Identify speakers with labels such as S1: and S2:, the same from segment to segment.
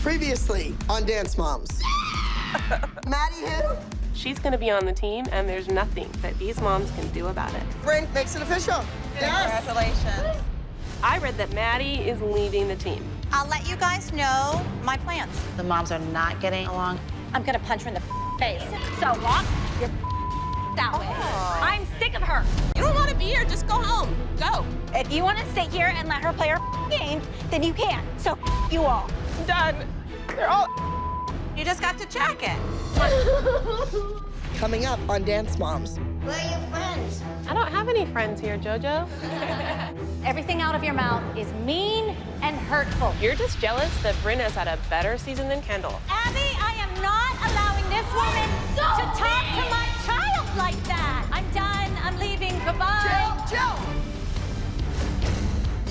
S1: Previously on Dance Moms. Maddie who?
S2: She's gonna be on the team, and there's nothing that these moms can do about it.
S1: Bryn makes it official. Yes.
S3: Congratulations.
S2: I read that Maddie is leaving the team.
S3: I'll let you guys know my plans.
S4: The moms are not getting along.
S3: I'm gonna punch her in the face. So walk your that way. I'm sick of her.
S2: You don't want to be here, just go home. Go.
S3: If you want to sit here and let her play her games, then you can. So you all.
S2: Done. They're all.
S3: You just got to check it.
S1: Coming up on Dance Moms.
S3: Where are your friends?
S2: I don't have any friends here, JoJo.
S3: Everything out of your mouth is mean and hurtful.
S2: You're just jealous that Bryn has had a better season than Kendall.
S3: Abby, I am not allowing this woman to talk to my child like that. I'm done. I'm leaving. Goodbye.
S1: Jill!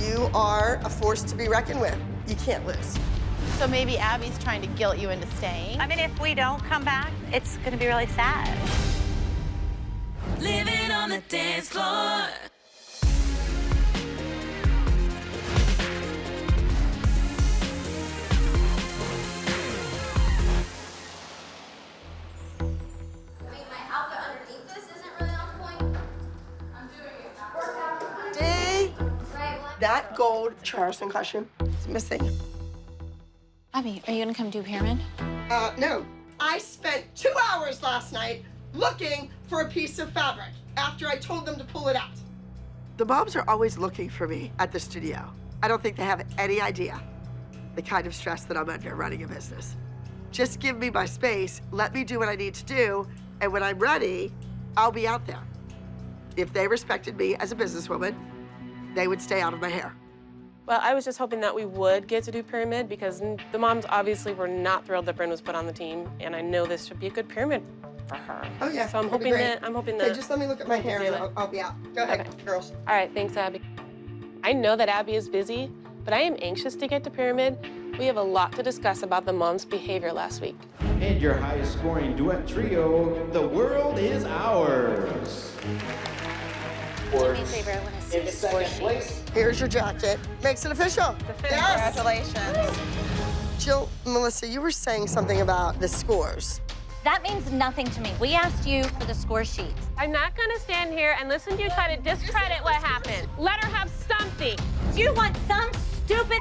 S1: You are a force to be reckoned with. You can't lose.
S4: So maybe Abby's trying to guilt you into staying.
S3: I mean, if we don't come back, it's going to be really sad.
S5: Living on the dance floor.
S1: D, that gold Charleston costume is missing.
S4: Abby, are you gonna come do pyramid?
S1: No. I spent 2 hours last night looking for a piece of fabric after I told them to pull it out. The moms are always looking for me at the studio. I don't think they have any idea the kind of stress that I'm under running a business. Just give me my space, let me do what I need to do, and when I'm ready, I'll be out there. If they respected me as a businesswoman, they would stay out of my hair.
S2: Well, I was just hoping that we would get to do pyramid because the moms obviously were not thrilled that Bryn was put on the team, and I know this should be a good pyramid for her.
S1: Oh yeah.
S2: So I'm
S1: that'd be
S2: hoping
S1: great.
S2: that.
S1: Okay, just let me look at my hair
S2: do
S1: and
S2: it.
S1: I'll be out. Go ahead,
S2: Okay.
S1: girls.
S2: All right, thanks, Abby. I know that Abby is busy, but I am anxious to get to pyramid. We have a lot to discuss about the moms' behavior last week.
S6: And your highest scoring duet trio, The World Is Ours.
S4: Do me a favor, I wanna see
S6: In
S4: the
S6: the
S4: score
S6: second place,
S4: sheet.
S1: Here's your jacket. Makes it official. Yes.
S3: Congratulations.
S1: Jill, Melissa, you were saying something about the scores.
S3: That means nothing to me. We asked you for the score sheets.
S2: I'm not gonna stand here and listen to you try to discredit what happened. Let her have something.
S3: You want some stupid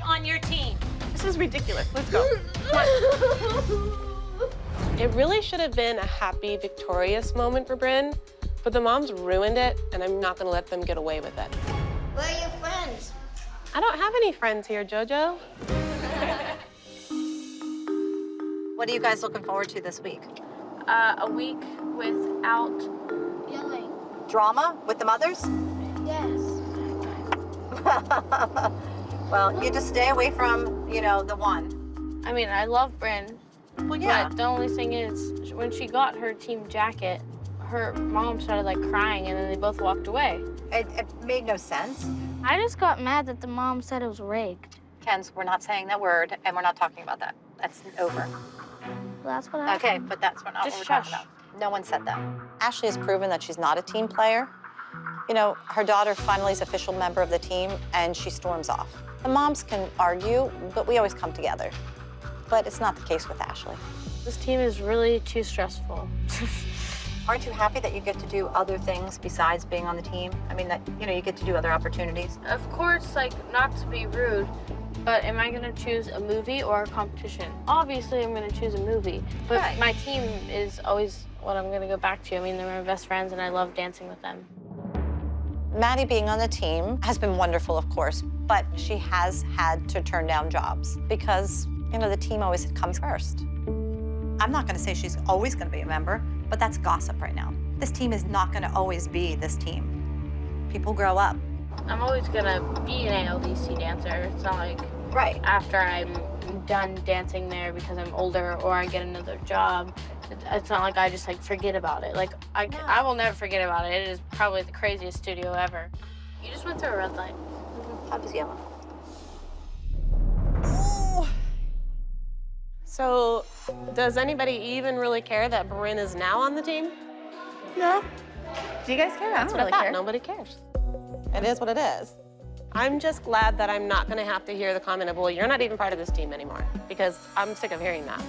S3: on your team.
S2: This is ridiculous. Let's go. Come on. It really should have been a happy, victorious moment for Bryn, but the moms ruined it, and I'm not gonna let them get away with it.
S3: Where are your friends?
S2: I don't have any friends here, JoJo.
S3: What are you guys looking forward to this week?
S7: A week without
S8: Yelling.
S3: Drama with the mothers?
S8: Yes.
S3: Well, you just stay away from, the one.
S7: I mean, I love Bryn,
S3: Well, yeah.
S7: but the only thing is, when she got her team jacket, her mom started like crying, and then they both walked away.
S3: It made no sense.
S8: I just got mad that the mom said it was rigged.
S3: Ken's, we're not saying that word, and we're not talking about that. That's over.
S8: Well, that's what happened.
S3: Okay, but that's not what
S7: Just
S3: we're talking
S7: shush.
S3: about. No one said that. Ashley has proven that she's not a team player. Her daughter finally is an official member of the team, and she storms off. The moms can argue, but we always come together. But it's not the case with Ashley.
S7: This team is really too stressful.
S3: Aren't you happy that you get to do other things besides being on the team? I mean, that, you get to do other opportunities.
S7: Of course, like, not to be rude, but am I gonna choose a movie or a competition? Obviously, I'm gonna choose a movie, but
S3: Right.
S7: my team is always what I'm gonna go back to. I mean, they're my best friends, and I love dancing with them.
S3: Maddie being on the team has been wonderful, of course, but she has had to turn down jobs because, the team always comes first. I'm not gonna say she's always gonna be a member, but that's gossip right now. This team is not gonna always be this team. People grow up.
S7: I'm always gonna be an ALDC dancer. It's not like
S3: Right.
S7: after I'm done dancing there because I'm older or I get another job. It's not like I just forget about it. Like I will never forget about it. It is probably the craziest studio ever. You just went through a red light.
S3: How does yellow?
S2: So, does anybody even really care that Bryn is now on the team?
S4: No. Do you guys care? I don't
S2: That's what I
S4: really
S2: thought.
S4: care.
S2: Nobody cares.
S3: It is what it is.
S2: I'm just glad that I'm not gonna have to hear the comment of, well, you're not even part of this team anymore, because I'm sick of hearing that.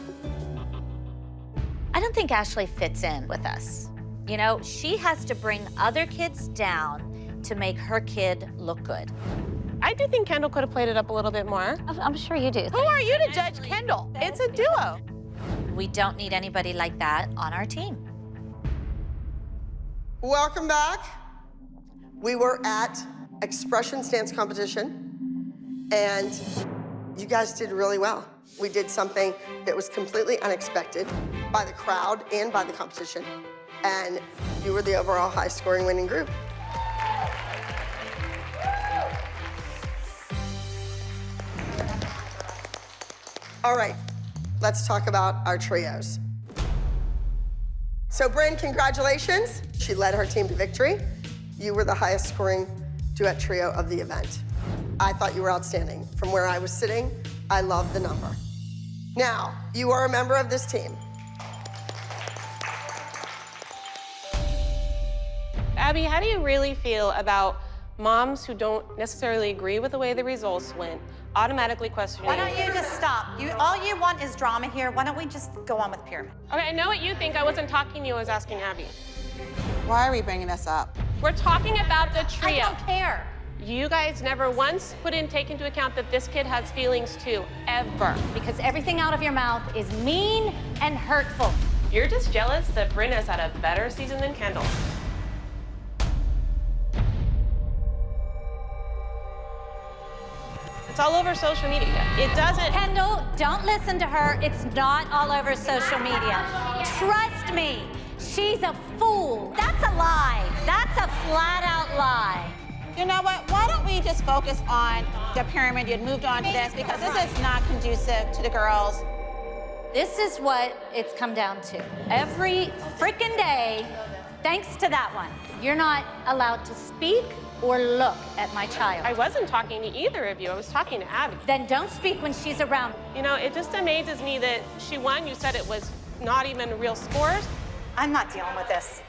S9: I don't think Ashley fits in with us. You know, she has to bring other kids down to make her kid look good.
S2: I do think Kendall could have played it up a little bit more.
S9: I'm sure you do.
S4: Who are you to judge Kendall? It's a duo.
S9: We don't need anybody like that on our team.
S1: Welcome back. We were at Expressions Dance Competition, and you guys did really well. We did something that was completely unexpected by the crowd and by the competition, and you were the overall high-scoring winning group. All right, let's talk about our trios. So Bryn, congratulations. She led her team to victory. You were the highest scoring duet trio of the event. I thought you were outstanding. From where I was sitting, I love the number. Now, you are a member of this team.
S2: Abby, how do you really feel about moms who don't necessarily agree with the way the results went, automatically questioning?
S3: Why don't you just stop? All you want is drama here. Why don't we just go on with Pyramid?
S2: Okay, I know what you think. I wasn't talking to you, I was asking Abby.
S10: Why are we bringing this up?
S2: We're talking about the trio.
S3: I don't care.
S2: You guys never once take into account that this kid has feelings too, ever.
S9: Because everything out of your mouth is mean and hurtful.
S2: You're just jealous that Bryn has had a better season than Kendall. It's all over social media. It doesn't.
S9: Kendall, don't listen to her. It's not all over social media. Trust me, she's a fool. That's a lie. That's a flat out lie.
S10: You know what? Why don't we just focus on the pyramid? You'd moved on to this because this is not conducive to the girls.
S9: This is what it's come down to. Every freaking day, thanks to that one, you're not allowed to speak or look at my child.
S2: I wasn't talking to either of you. I was talking to Abby.
S9: Then don't speak when she's around.
S2: You know, it just amazes me that she won. You said it was not even real scores.
S3: I'm not dealing with this.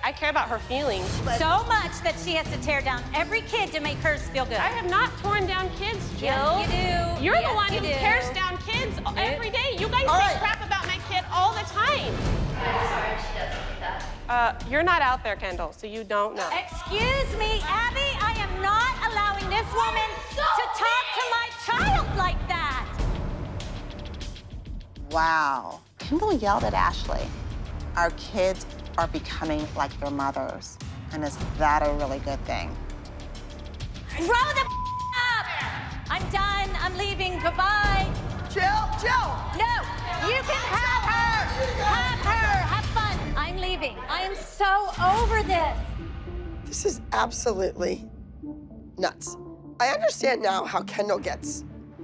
S2: I care about her feelings.
S9: So much that she has to tear down every kid to make hers feel good.
S2: I have not torn down kids, Jill.
S9: Yes, you do.
S2: You're
S9: Yes,
S2: the one
S9: you
S2: who
S9: do.
S2: tears down kids every day. You guys
S1: All
S2: say
S1: right.
S2: crap about my kid all the time.
S8: I'm sorry, she doesn't do that.
S2: You're not out there, Kendall, so you don't know.
S9: Excuse me, Abby, I am not allowing this woman to talk to my child like that.
S10: Wow. Kendall yelled at Ashley. Our kids are becoming like their mothers. And is that a really good thing?
S9: Grow the up! I'm done. I'm leaving. Goodbye.
S1: Jill,
S9: No, you can have her. Have her. Have fun. I'm leaving. I am so over this.
S1: this is absolutely nuts. I understand now how Kendall gets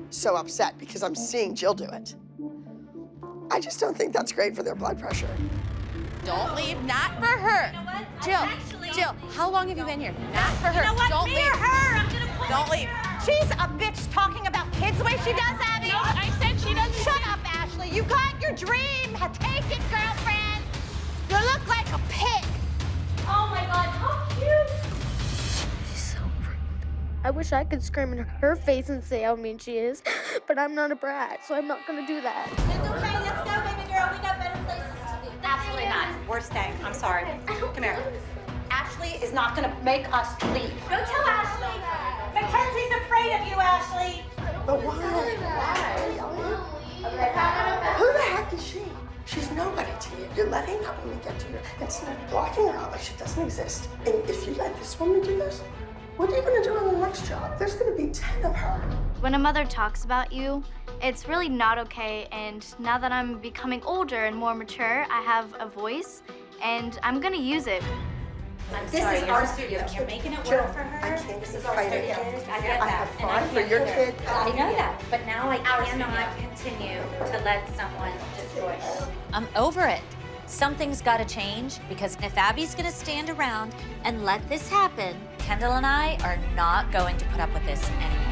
S1: so upset because I'm seeing Jill do it. I just don't think that's great for their blood pressure.
S4: Don't leave, not for her.
S9: You know what?
S4: Jill, how long have you been here? Not for her.
S9: You know what?
S4: Don't
S9: Me
S4: leave.
S9: or her? I'm gonna pull
S4: Don't leave.
S3: She's a bitch talking about kids the way she does, Abby.
S2: No, I said she doesn't.
S3: Shut up, Ashley. You got your dream. Take it, girlfriend. You look like a pig.
S9: Oh my God, how cute.
S8: She's so rude. I wish I could scream in her face and say how mean she is, but I'm not a brat, so I'm not gonna do that.
S9: It's okay, let's go, baby girl. We got better places to do.
S3: Absolutely not. We're staying. I'm sorry. Come here. Ashley is not gonna make us leave.
S9: Go tell Ashley. Mackenzie's afraid of you, Ashley.
S1: But why? Who the heck is she? She's nobody to you. You're letting that woman get to you. It's not blocking her out like she doesn't exist. And if you let this woman do this, what are you gonna do on the next job? There's gonna be 10 of her.
S8: When a mother talks about you, it's really not okay, and now that I'm becoming older and more mature, I have a voice, and I'm gonna use it.
S3: This is our studio. You're making it work for her.
S1: I can't
S3: This
S1: keep
S3: is our
S1: fighting
S3: studio.
S1: it.
S3: I get
S1: I
S3: that.
S1: have
S3: And I
S1: fun for
S3: can't
S1: your
S3: either.
S1: kid.
S9: I know that, but now I cannot continue to let someone destroy her. I'm over it. Something's got to change because if Abby's going to stand around and let this happen, Kendall and I are not going to put up with this anymore.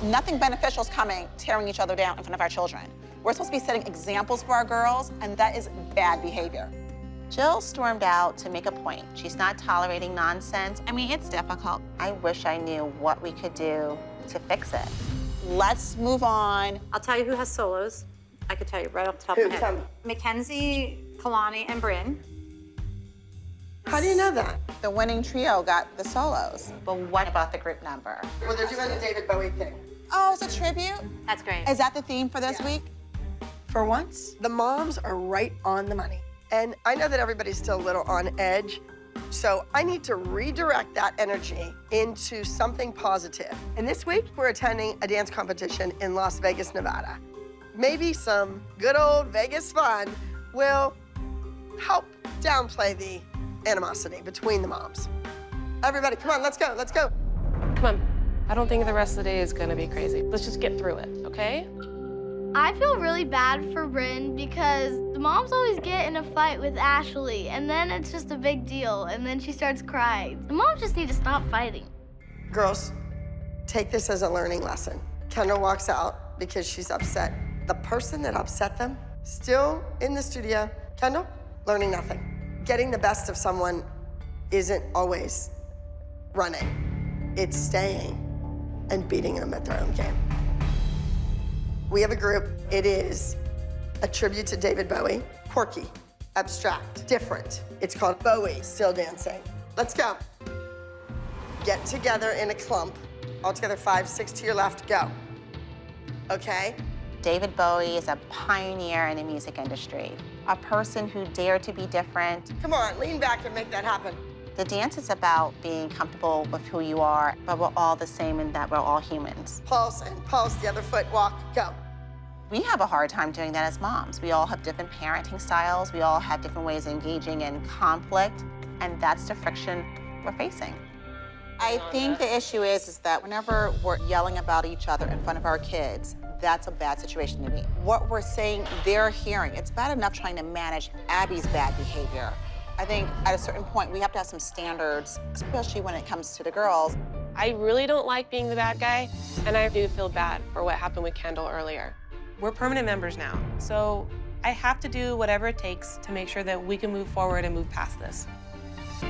S10: Nothing beneficial is coming, tearing each other down in front of our children. We're supposed to be setting examples for our girls, and that is bad behavior. Jill stormed out to make a point. She's not tolerating nonsense. I mean, it's difficult. I wish I knew what we could do to fix it. Let's move on.
S3: I'll tell you who has solos. I could tell you right off the top of my head.
S1: Tell me.
S3: Mackenzie, Kalani, and Bryn.
S1: How do you know that?
S10: The winning trio got the solos. But what about the group number?
S1: Well, they're doing the David Bowie thing.
S10: Oh, it's a tribute?
S3: That's great.
S10: Is that the theme for this week?
S1: For once, the moms are right on the money. And I know that everybody's still a little on edge, so I need to redirect that energy into something positive. And this week, we're attending a dance competition in Las Vegas, Nevada. Maybe some good old Vegas fun will help downplay the animosity between the moms. Everybody, come on, let's go, let's go.
S2: Come on. I don't think the rest of the day is gonna be crazy. Let's just get through it, okay?
S8: I feel really bad for Bryn because the moms always get in a fight with Ashley, and then it's just a big deal, and then she starts crying. The moms just need to stop fighting.
S1: Girls, take this as a learning lesson. Kendall walks out because she's upset. The person that upset them, still in the studio. Kendall, learning nothing. Getting the best of someone isn't always running. It's staying and beating them at their own game. We have a group. It is a tribute to David Bowie. Quirky, abstract, different. It's called Bowie Still Dancing. Let's go. Get together in a clump. All together, 5, 6 to your left, go. Okay?
S10: David Bowie is a pioneer in the music industry, a person who dared to be different.
S1: Come on, lean back and make that happen.
S10: The dance is about being comfortable with who you are, but we're all the same in that we're all humans.
S1: Pulse and pulse, the other foot, walk, go.
S10: We have a hard time doing that as moms. We all have different parenting styles. We all have different ways of engaging in conflict, and that's the friction we're facing. I think the issue is that whenever we're yelling about each other in front of our kids, that's a bad situation to me. What we're saying, they're hearing. It's bad enough trying to manage Abby's bad behavior. I think at a certain point, we have to have some standards, especially when it comes to the girls.
S2: I really don't like being the bad guy, and I do feel bad for what happened with Kendall earlier. We're permanent members now, so I have to do whatever it takes to make sure that we can move forward and move past this.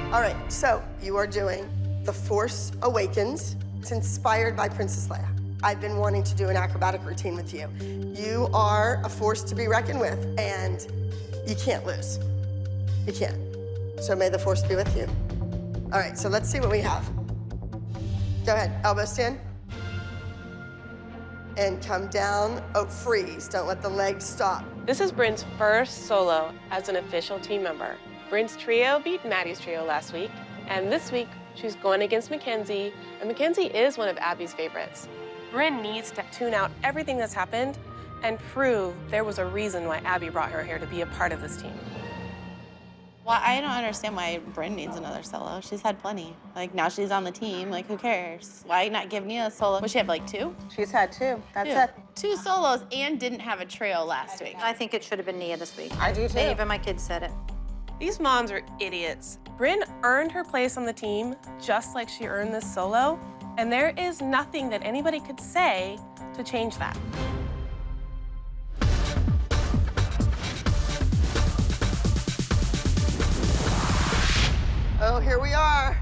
S1: All right, so you are doing The Force Awakens. It's inspired by Princess Leia. I've been wanting to do an acrobatic routine with you. You are a force to be reckoned with, and you can't lose. You can't. So may the force be with you. All right, so let's see what we have. Go ahead, elbow stand. And come down, oh, freeze. Don't let the legs stop.
S2: This is Bryn's first solo as an official team member. Bryn's trio beat Maddie's trio last week, and this week she's going against Mackenzie, and Mackenzie is one of Abby's favorites. Bryn needs to tune out everything that's happened and prove there was a reason why Abby brought her here to be a part of this team.
S11: Well, I don't understand why Bryn needs another solo. She's had plenty. Like, now she's on the team. Like, who cares? Why not give Nia a solo? Would she have, like, 2?
S10: She's had 2. That's it.
S11: 2 solos and didn't have a trio last week.
S3: I think it should have been Nia this week.
S10: I do, too.
S3: Even my kids said it.
S2: These moms are idiots. Bryn earned her place on the team just like she earned this solo, and there is nothing that anybody could say to change that.
S1: Oh, here we are.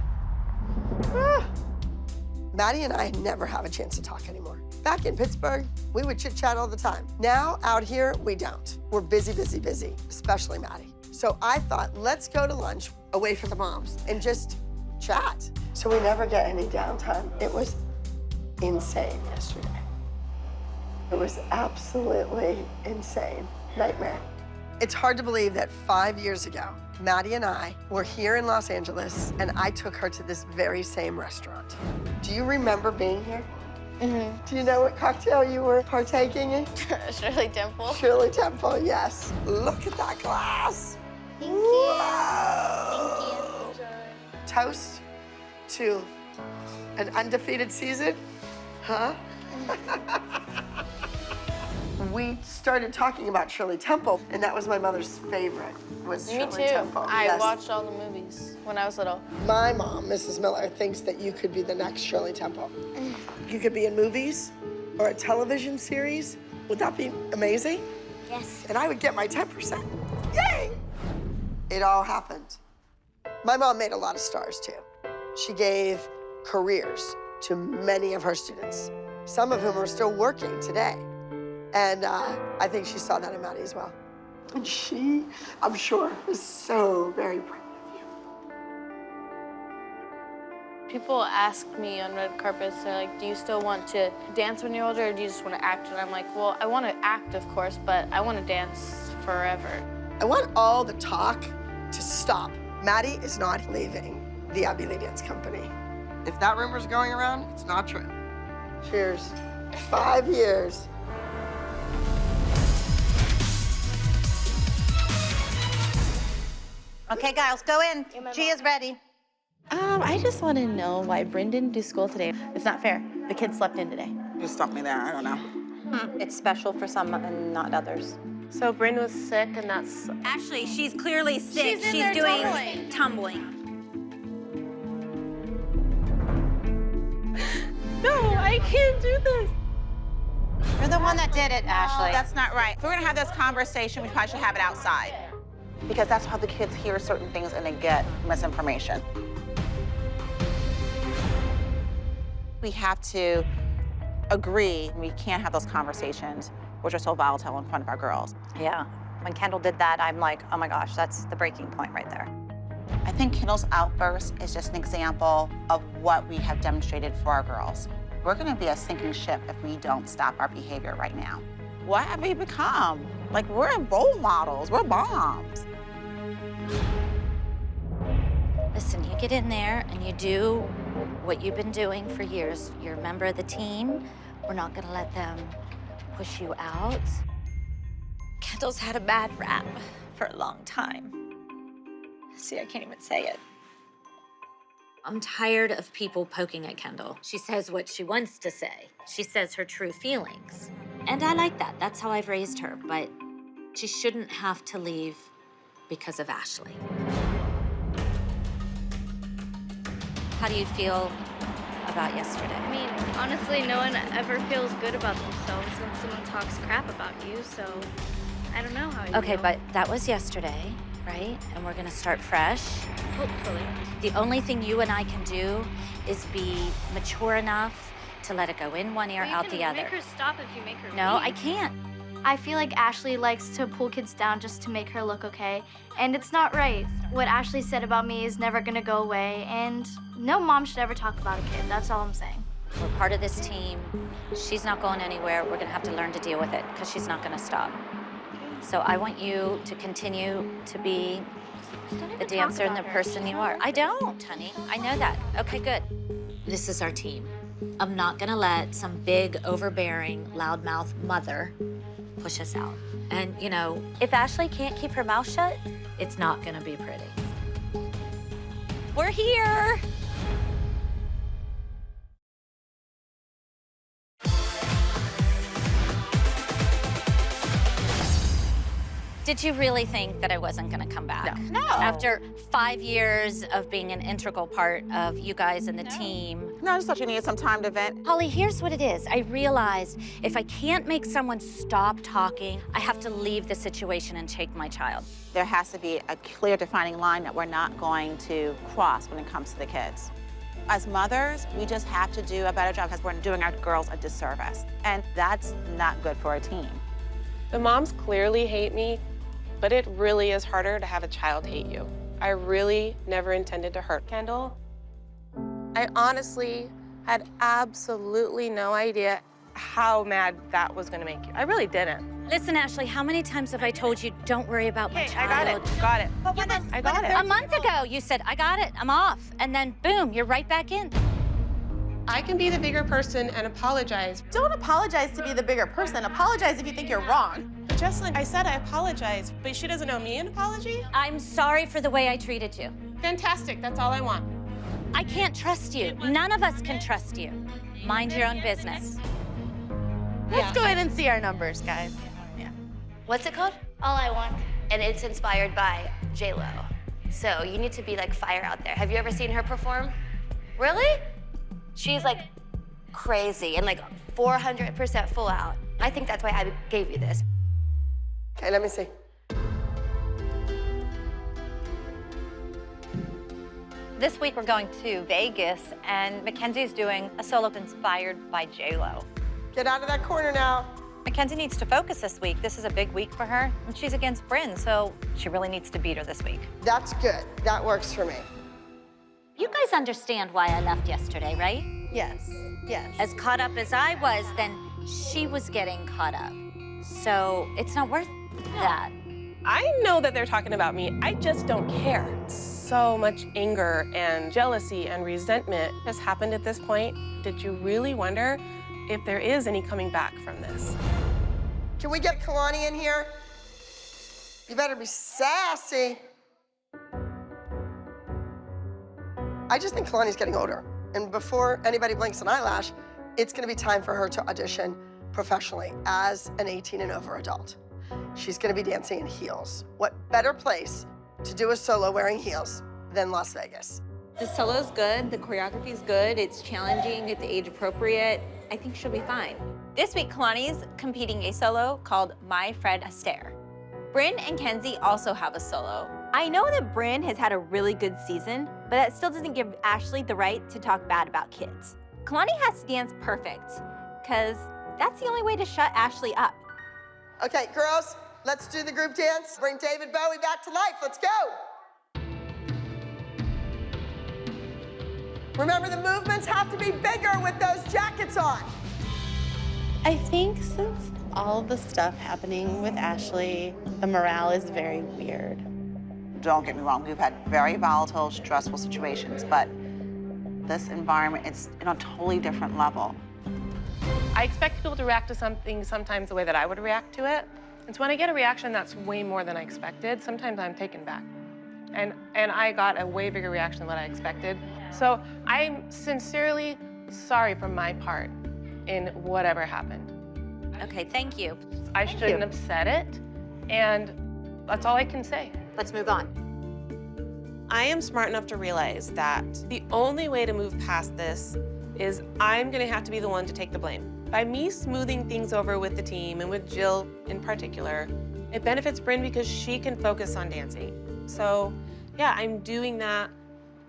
S1: Maddie and I never have a chance to talk anymore. Back in Pittsburgh, we would chit-chat all the time. Now, out here, we don't. We're busy, busy, busy, especially Maddie. So I thought, let's go to lunch away from the moms and just chat. So we never get any downtime. It was insane yesterday. It was absolutely insane. Nightmare. It's hard to believe that 5 years ago, Maddie and I were here in Los Angeles, and I took her to this very same restaurant. Do you remember being here?
S11: Mm-hmm.
S1: Do you know what cocktail you were partaking in?
S11: Shirley Temple.
S1: Shirley Temple, yes. Look at that glass.
S8: Thank
S1: Whoa.
S8: you.
S1: Toast to an undefeated season, huh? We started talking about Shirley Temple, and that was my mother's favorite, was
S7: Me
S1: Shirley
S7: too.
S1: Temple.
S7: I
S1: Yes.
S7: watched all the movies when I was little.
S1: My mom, Mrs. Miller, thinks that you could be the next Shirley Temple. You could be in movies or a television series Would that be amazing?
S9: Yes.
S1: And I would get my 10%. Yay! It all happened. My mom made a lot of stars, too. She gave careers to many of her students, some of whom are still working today. And I think she saw that in Maddie as well. And she, I'm sure, is so very proud of you.
S7: People ask me on red carpets, they're like, do you still want to dance when you're older, or do you just want to act? And I'm like, well, I want to act, of course, but I want to dance forever.
S1: I want all the talk to stop. Maddie is not leaving the Abby Lee Dance Company. If that rumor's going around, it's not true. Cheers. 5 years.
S3: Okay, guys, go in. Gia's ready.
S11: I just want to know why Bryn didn't do school today. It's not fair. The kids slept in today.
S10: Just stop me there, I don't know.
S3: It's special for some and not others.
S2: So Bryn was sick, and that's...
S9: Actually, she's clearly sick.
S7: She's in there
S9: doing tumbling.
S2: No, I can't do this.
S3: You're the one that did it, Ashley.
S10: That's not right. If we're gonna have this conversation, we probably should have it outside. Because that's how the kids hear certain things and they get misinformation. We have to agree we can't have those conversations which are so volatile in front of our girls.
S3: Yeah. When Kendall did that, I'm like, oh my gosh, that's the breaking point right there.
S10: I think Kendall's outburst is just an example of what we have demonstrated for our girls. We're gonna be a sinking ship if we don't stop our behavior right now. What have we become? Like, we're role models, we're moms.
S9: Listen, you get in there and you do what you've been doing for years. You're a member of the team. We're not gonna let them push you out. Kendall's had a bad rap for a long time. See, I can't even say it. I'm tired of people poking at Kendall. She says what she wants to say. She says her true feelings. And I like that. That's how I've raised her. But she shouldn't have to leave because of Ashley. How do you feel about yesterday?
S8: I mean, honestly, no one ever feels good about themselves when someone talks crap about you, so I don't know how you
S9: Okay,
S8: feel.
S9: but that was yesterday, right? And we're gonna start fresh.
S8: Hopefully.
S9: The only thing you and I can do is be mature enough to let it go in one ear, out the other.
S8: Make her stop if you make her
S9: No,
S8: leave.
S9: I can't.
S8: I feel like Ashley likes to pull kids down just to make her look okay, and it's not right. What Ashley said about me is never gonna go away, and no mom should ever talk about a kid. That's all I'm saying.
S9: We're part of this team. She's not going anywhere. We're gonna have to learn to deal with it because she's not gonna stop. So I want you to continue to be the dancer and the person you are. I don't, honey. I know that. Okay, good. This is our team. I'm not gonna let some big, overbearing, loudmouth mother push us out. And, you know, if Ashley can't keep her mouth shut, it's not gonna be pretty. We're here. Did you really think that I wasn't gonna come back?
S10: No.
S9: After 5 years of being an integral part of you guys and the team.
S10: No, I just thought you needed some time to vent.
S9: Holly, here's what it is. I realized if I can't make someone stop talking, I have to leave the situation and take my child.
S10: There has to be a clear defining line that we're not going to cross when it comes to the kids. As mothers, we just have to do a better job because we're doing our girls a disservice. And that's not good for a team.
S2: The moms clearly hate me, but it really is harder to have a child hate you. I really never intended to hurt Kendall. I honestly had absolutely no idea how mad that was gonna make you. I really didn't.
S9: Listen, Ashley, how many times have I told you, don't worry about my
S2: Okay,
S9: child?
S2: I got it, got it. I got it.
S9: A month ago, you said, I got it, I'm off. And then boom, you're right back in.
S2: I can be the bigger person and apologize.
S11: Don't apologize to be the bigger person. Apologize if you think you're wrong.
S2: Jessalyn, I said I apologize, but she doesn't owe me an apology?
S9: I'm sorry for the way I treated you.
S2: Fantastic, that's all I want.
S9: I can't trust you. None of us can trust you. Mind your own business.
S11: Let's go ahead and see our numbers, guys. Yeah.
S12: What's it called?
S8: All I want.
S12: And it's inspired by J-Lo. So you need to be like fire out there. Have you ever seen her perform? Really? She's like crazy and like 400% full out. I think that's why I gave you this.
S1: Okay, let me see.
S3: This week we're going to Vegas, and Mackenzie's doing a solo inspired by J-Lo.
S1: Get out of that corner now.
S3: Mackenzie needs to focus this week. This is a big week for her, and she's against Brynn, so she really needs to beat her this week.
S1: That's good. That works for me.
S9: You guys understand why I left yesterday, right?
S11: Yes, yes.
S9: As caught up as I was, then she was getting caught up. So it's not worth that.
S2: I know that they're talking about me. I just don't care. So much anger and jealousy and resentment has happened at this point. Did you really wonder if there is any coming back from this?
S1: Can we get Kalani in here? You better be sassy. I just think Kalani's getting older. And before anybody blinks an eyelash, it's gonna be time for her to audition professionally as an 18 and over adult. She's gonna be dancing in heels. What better place to do a solo wearing heels than Las Vegas?
S13: The solo's good, the choreography's good, it's challenging, it's age appropriate. I think she'll be fine.
S4: This week, Kalani's competing a solo called My Fred Astaire. Brynn and Kenzie also have a solo. I know that Brynn has had a really good season, but that still doesn't give Ashley the right to talk bad about kids. Kalani has to dance perfect, because that's the only way to shut Ashley up.
S1: Okay, girls, let's do the group dance. Bring David Bowie back to life. Let's go. Remember, the movements have to be bigger with those jackets on.
S11: I think since all the stuff happening with Ashley, the morale is very weird.
S10: Don't get me wrong, we've had very volatile, stressful situations, but this environment, it's on a totally different level.
S2: I expect people to react to something sometimes the way that I would react to it. And so when I get a reaction that's way more than I expected, sometimes I'm taken back. And I got a way bigger reaction than what I expected. So I'm sincerely sorry for my part in whatever happened.
S9: Okay, thank you.
S2: I shouldn't have said it, and that's all I can say.
S3: Let's move on.
S2: I am smart enough to realize that the only way to move past this is I'm gonna have to be the one to take the blame. By me smoothing things over with the team, and with Jill in particular, it benefits Brynn because she can focus on dancing. So yeah, I'm doing that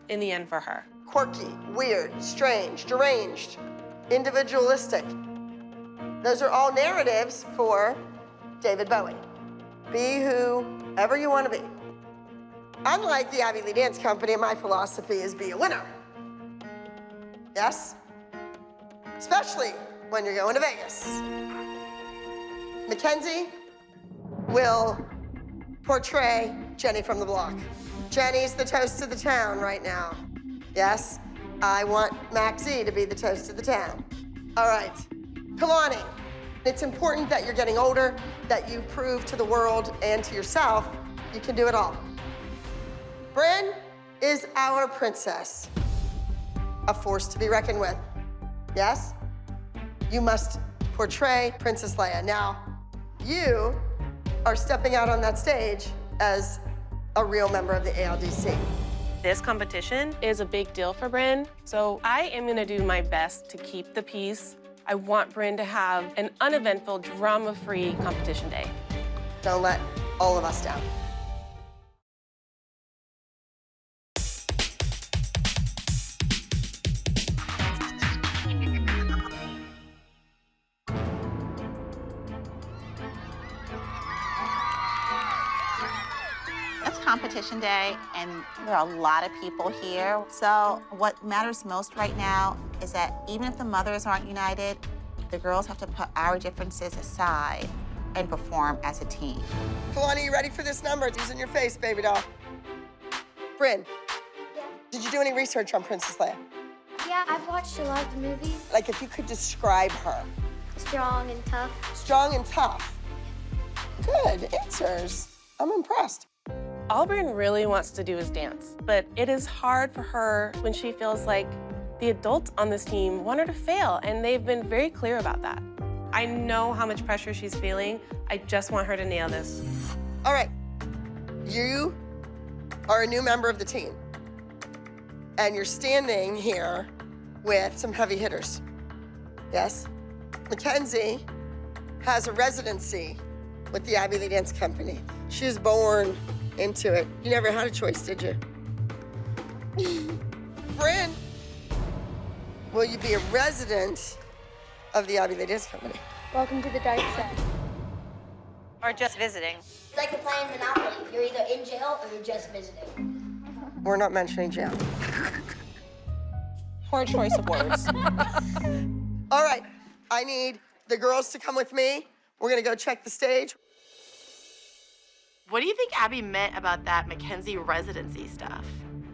S2: in the end for her.
S1: Quirky, weird, strange, deranged, individualistic. Those are all narratives for David Bowie. Be whoever you want to be. Unlike the Ivy Lee Dance Company, my philosophy is be a winner. Yes? Especially when you're going to Vegas. Mackenzie will portray Jenny from the block. Jenny's the toast of the town right now. Yes? I want Maxie to be the toast of the town. All right. Kalani, it's important that you're getting older, that you prove to the world and to yourself you can do it all. Brynn is our princess, a force to be reckoned with. Yes? You must portray Princess Leia. Now, you are stepping out on that stage as a real member of the ALDC.
S2: This competition is a big deal for Brynn, so I am gonna do my best to keep the peace. I want Brynn to have an uneventful, drama-free competition day.
S1: Don't let all of us down.
S10: It's competition day, and there are a lot of people here. So what matters most right now is that even if the mothers aren't united, the girls have to put our differences aside and perform as a team.
S1: Kalani, you ready for this number? It's using your face, baby doll. Brynn, did you do any research on Princess Leia?
S8: Yeah, I've watched a lot of the movies.
S1: Like, if you could describe her.
S8: Strong and tough.
S1: Strong and tough. Good answers. I'm impressed.
S2: All Brynn really wants to do is dance, but it is hard for her when she feels like the adults on this team want her to fail, and they've been very clear about that. I know how much pressure she's feeling. I just want her to nail this.
S1: All right, you are a new member of the team, and you're standing here with some heavy hitters. Yes? Mackenzie has a residency with the Abby Lee Dance Company. She was born into it. You never had a choice, did you? Bryn, will you be a resident of the Abby Lee Dance Company?
S8: Welcome to the dark side.
S3: Or just visiting.
S14: It's like you're playing Monopoly. You're either in jail or you're just visiting.
S1: We're not mentioning jail.
S11: Poor choice of words.
S1: All right, I need the girls to come with me. We're gonna go check the stage.
S11: What do you think Abby meant about that Mackenzie residency stuff?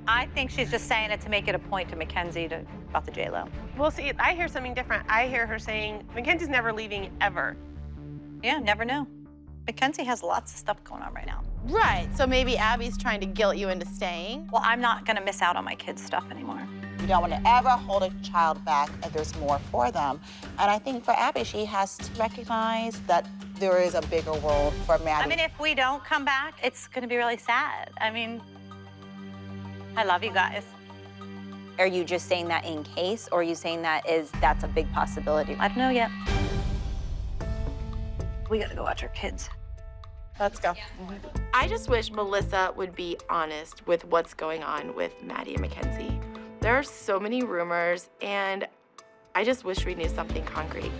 S3: I think she's just saying it to make it a point to Mackenzie about the J-Lo.
S2: Well, see, I hear something different. I hear her saying Mackenzie's never leaving ever.
S3: Yeah, never know. Mackenzie has lots of stuff going on right now.
S11: Right, so maybe Abby's trying to guilt you into staying?
S3: Well, I'm not gonna miss out on my kids' stuff anymore.
S10: You don't want to ever hold a child back if there's more for them. And I think for Abby, she has to recognize that there is a bigger world for Maddie.
S3: I mean, if we don't come back, it's gonna be really sad. I mean, I love you guys.
S4: Are you just saying that in case, or are you saying that's a big possibility?
S3: I don't know yet. We gotta go watch our kids.
S11: Let's go. I just wish Melissa would be honest with what's going on with Maddie and Mackenzie. There are so many rumors, and I just wish we knew something concrete.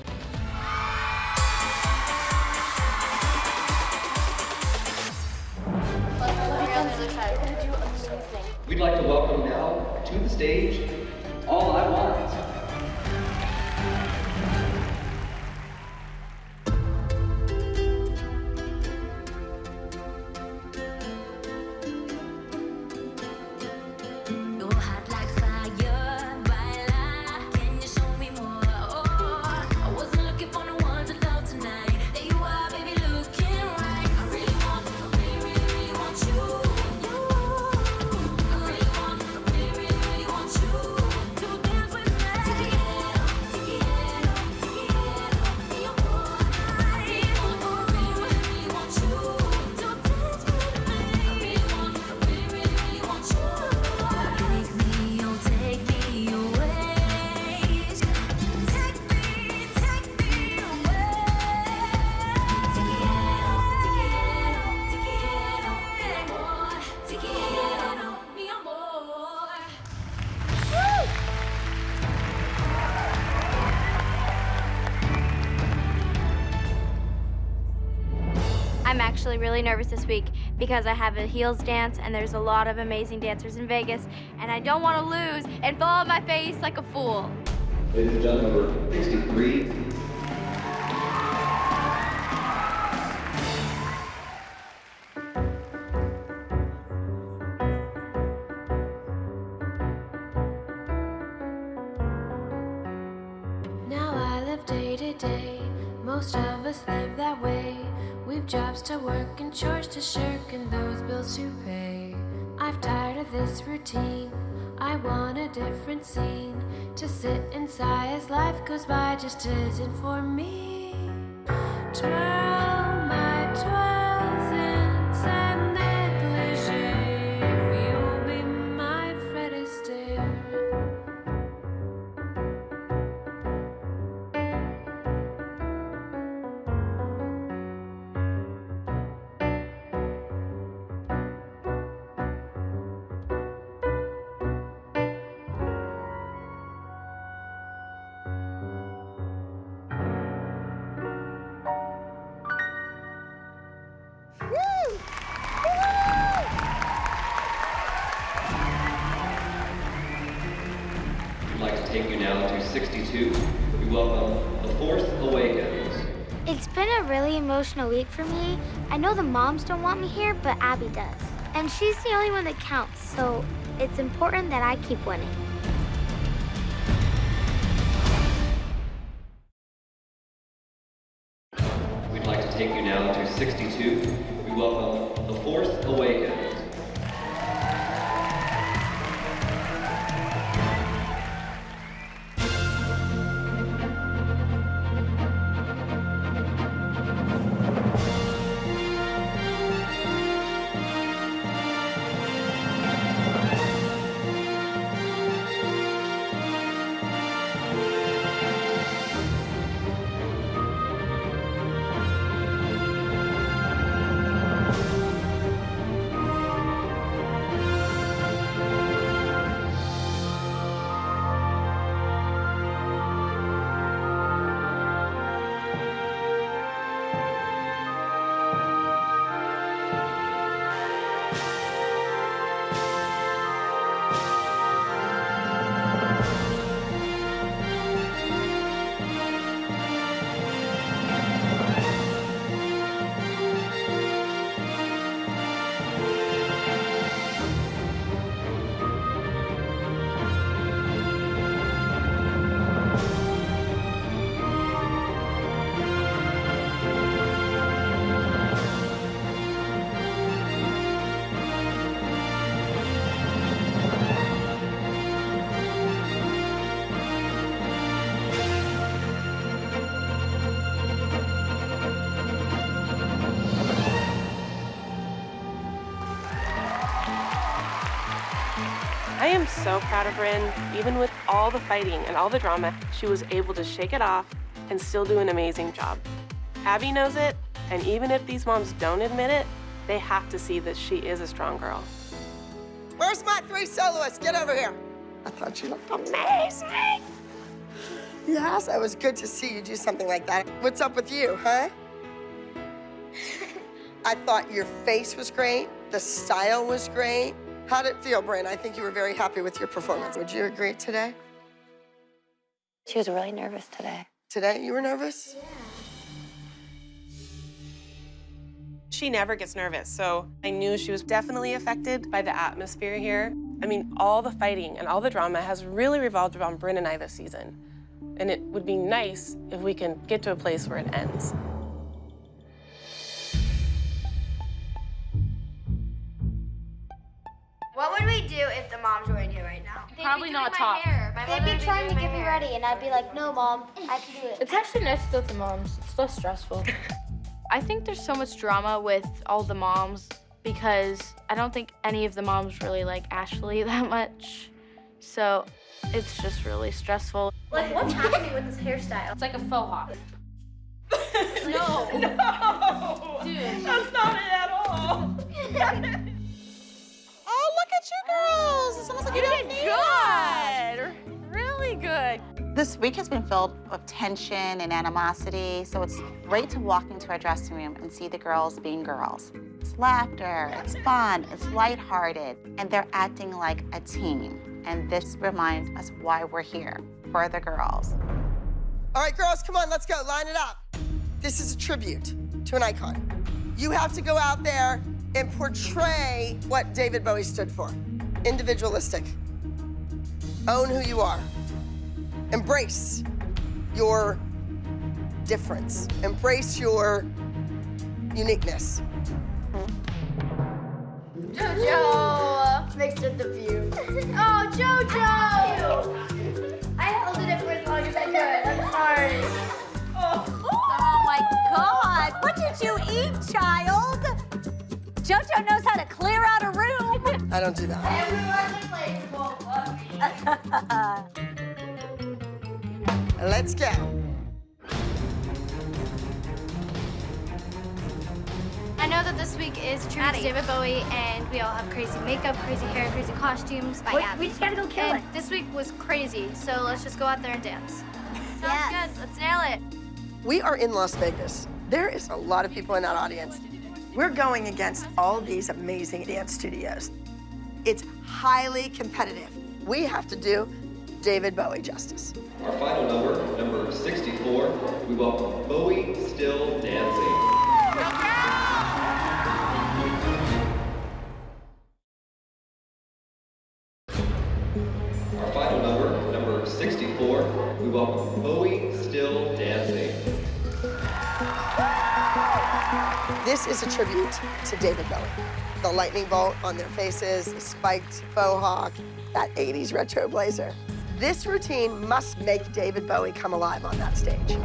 S15: We'd like to welcome now to the stage All I Want.
S8: I'm actually really nervous this week because I have a heels dance and there's a lot of amazing dancers in Vegas and I don't want to lose and fall on my face like a fool.
S15: Ladies and gentlemen, number 63.
S16: Now I live day to day. Most of us live that way. We've jobs to work and chores to shirk and those bills to pay. I've tired of this routine. I want a different scene. To sit and sigh as life goes by just isn't for me. Twirl my twirls in sad negligee. If you'll be my Fred Astaire.
S15: We'd like to take you now to 62. We welcome The Force Awakens.
S8: It's been a really emotional week for me. I know the moms don't want me here, but Abby does. And she's the only one that counts, so it's important that I keep winning.
S15: We'd like to take you now to 62. We welcome The Force Awakens.
S2: so proud of Bryn. Even with all the fighting and all the drama, she was able to shake it off and still do an amazing job. Abby knows it, and even if these moms don't admit it, they have to see that she is a strong girl.
S1: Where's my 3 soloists? Get over here. I thought you looked amazing. Yes, it was good to see you do something like that. What's up with you, huh? I thought your face was great. The style was great. How did it feel, Bryn? I think you were very happy with your performance. Would you agree today?
S12: She was really nervous today.
S1: Today, you were nervous?
S12: Yeah.
S2: She never gets nervous, so I knew she was definitely affected by the atmosphere here. I mean, all the fighting and all the drama has really revolved around Bryn and I this season. And it would be nice if we can get to a place where it ends.
S14: What would we do if the moms were in here right now?
S7: Probably not talk.
S14: They'd be trying to get me ready, and I'd be like, no, Mom, I can do it.
S7: It's actually nice to go with the moms. It's less stressful. I think there's so much drama with all the moms because I don't think any of the moms really like Ashley that much. So it's just really stressful.
S14: Like, what's happening with this hairstyle?
S7: It's like a faux hawk.
S1: No! No!
S7: Dude.
S1: That's not it at all!
S10: Oh, look at you girls. It's almost like
S3: You
S10: don't
S3: did
S10: need us.
S3: good. Really good.
S10: This week has been filled with tension and animosity, so it's great to walk into our dressing room and see the girls being girls. It's laughter, it's fun, it's lighthearted, and they're acting like a team. And this reminds us why we're here, for the girls.
S1: All right, girls, come on, let's go. Line it up. This is a tribute to an icon. You have to go out there and portray what David Bowie stood for. Individualistic. Own who you are. Embrace your difference. Embrace your uniqueness.
S14: JoJo mixed with the view. Oh, JoJo! I held it for as long as I could. I'm sorry.
S3: Oh my God, what did you eat, child? JoJo knows how to clear out a room.
S1: I don't do that. Let's go.
S8: I know that this week is tribute to David Bowie, and we all have crazy makeup, crazy hair, crazy costumes.
S14: We just gotta go kill
S8: and
S14: it.
S8: This week was crazy, so let's just go out there and dance. Sounds good. Let's nail it.
S1: We are in Las Vegas. There is a lot of people in that audience. We're going against all these amazing dance studios. It's highly competitive. We have to do David Bowie justice.
S15: Our final number, number 64, we welcome Bowie Still Dancing. Our final number, number 64, we welcome Bowie Still Dancing.
S1: This is a tribute to David Bowie. The lightning bolt on their faces, the spiked faux hawk, that 80s retro blazer. This routine must make David Bowie come alive on that stage.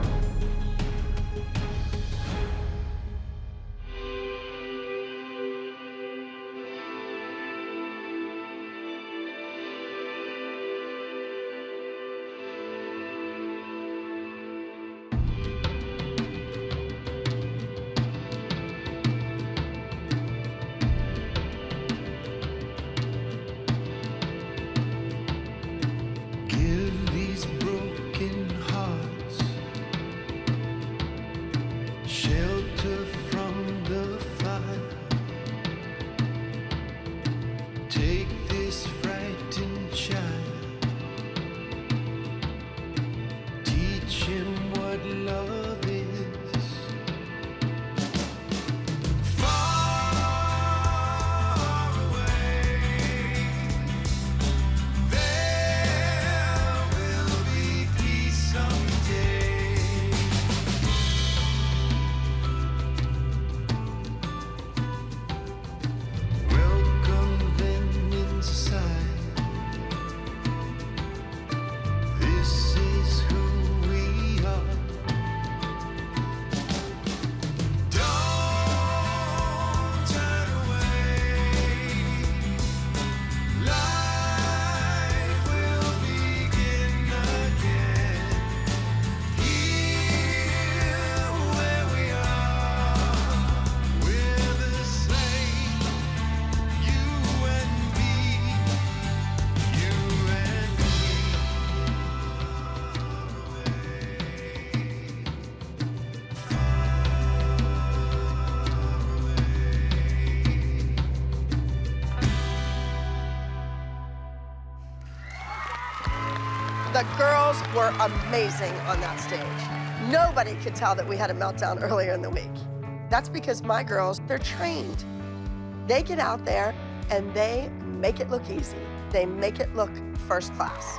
S1: The girls were amazing on that stage. Nobody could tell that we had a meltdown earlier in the week. That's because my girls, they're trained. They get out there and they make it look easy. They make it look first class.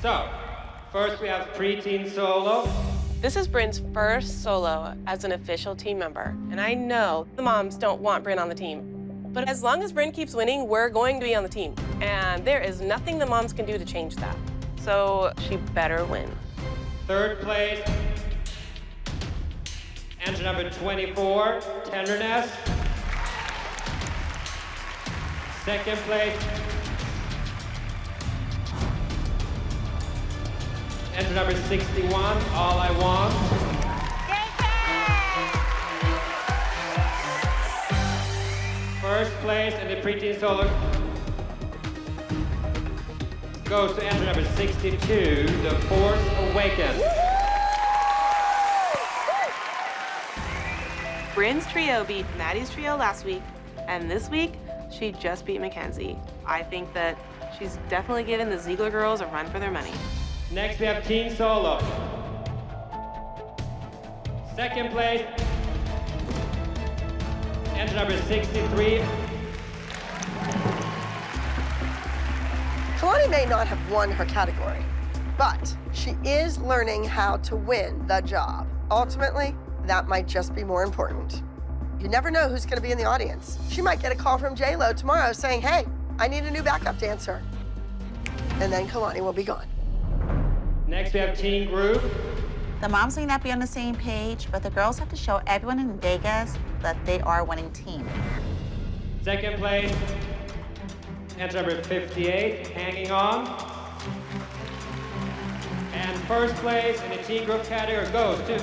S6: So, first we have preteen solo.
S2: This is Bryn's first solo as an official team member, and I know the moms don't want Bryn on the team. But as long as Bryn keeps winning, we're going to be on the team. And there is nothing the moms can do to change that. So she better win.
S6: Third place, entry number 24, Tenderness. Second place, entry number 61, All I Want. First place in the preteen solo goes to entry number 62, The Force Awakens.
S2: Bryn's trio beat Maddie's trio last week, and this week, she just beat Mackenzie. I think that she's definitely giving the Ziegler girls a run for their money.
S6: Next, we have teen solo. Second place, entry number 63.
S1: Kalani may not have won her category, but she is learning how to win the job. Ultimately, that might just be more important. You never know who's gonna be in the audience. She might get a call from J-Lo tomorrow saying, hey, I need a new backup dancer. And then Kalani will be gone.
S6: Next, we have teen group.
S10: The moms may not be on the same page, but the girls have to show everyone in Vegas that they are a winning team.
S6: Second place, entry number 58, Hanging On. And first place in the teen group category goes to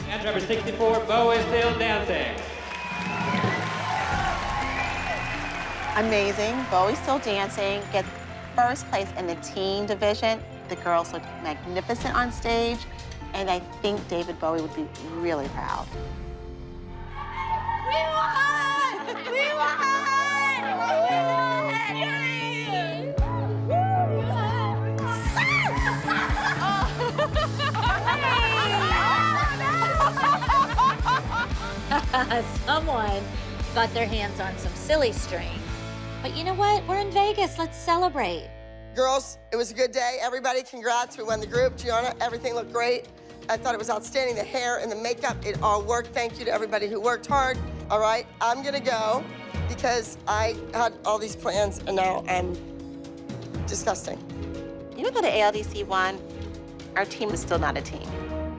S6: entry number 64, Bo Is Still Dancing.
S10: Amazing. Bowie's Still Dancing gets first place in the teen division. The girls looked magnificent on stage, and I think David Bowie would be really proud.
S14: We won! We
S9: Someone got their hands on some silly string. But you know what? We're in Vegas. Let's celebrate.
S1: Girls, it was a good day. Everybody, congrats. We won the group. Gianna, everything looked great. I thought it was outstanding. The hair and the makeup, it all worked. Thank you to everybody who worked hard. All right, I'm gonna go because I had all these plans and now I'm disgusting.
S10: You know that the ALDC won? Our team is still not a team.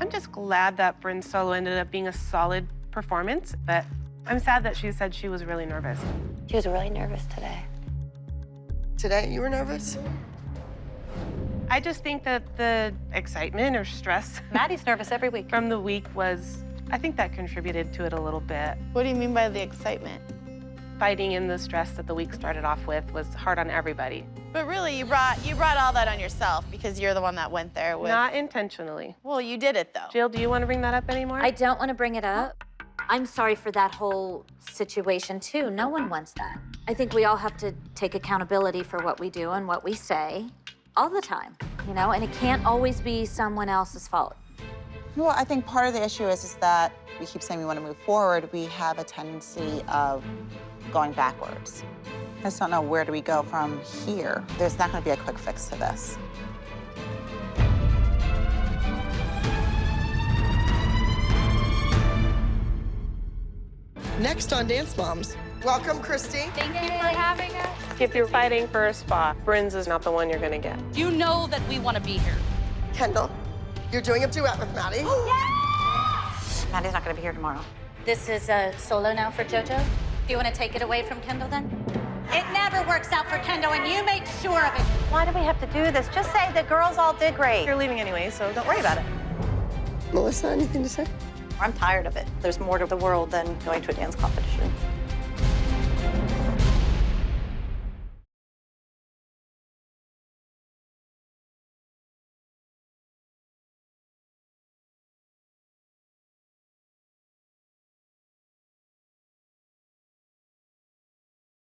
S2: I'm just glad that Bryn's solo ended up being a solid performance, but I'm sad that she said she was really nervous.
S12: She was really nervous today.
S1: Today, you were nervous?
S2: I just think that the excitement or stress
S3: Maddie's nervous every week.
S2: from the week was, I think that contributed to it a little bit.
S11: What do you mean by the excitement?
S2: Fighting in the stress that the week started off with was hard on everybody.
S11: But really, you brought all that on yourself because you're the one that went there with.
S2: Not intentionally.
S11: Well, you did it though.
S2: Jill, do you want to bring that up anymore?
S9: I don't want to bring it up. I'm sorry for that whole situation, too. No one wants that. I think we all have to take accountability for what we do and what we say all the time, you know, and it can't always be someone else's fault.
S10: Well, I think part of the issue is that we keep saying we want to move forward. We have a tendency of going backwards. I just don't know, where do we go from here? There's not going to be a quick fix to this.
S1: Next on Dance Moms, welcome, Christy.
S14: Thank you for having us.
S2: If you're fighting for a spot, Bryn's is not the one you're gonna get.
S17: You know that we want to be here.
S1: Kendall, you're doing a duet with Maddie.
S3: Maddie's not gonna be here tomorrow.
S9: This is a solo now for JoJo. Do you want to take it away from Kendall then? It never works out for Kendall, and you make sure of it.
S3: Why do we have to do this? Just say the girls all did great.
S2: You're leaving anyway, so don't worry about it.
S1: Melissa, anything to say?
S3: I'm tired of it. There's more to the world than going to a dance competition.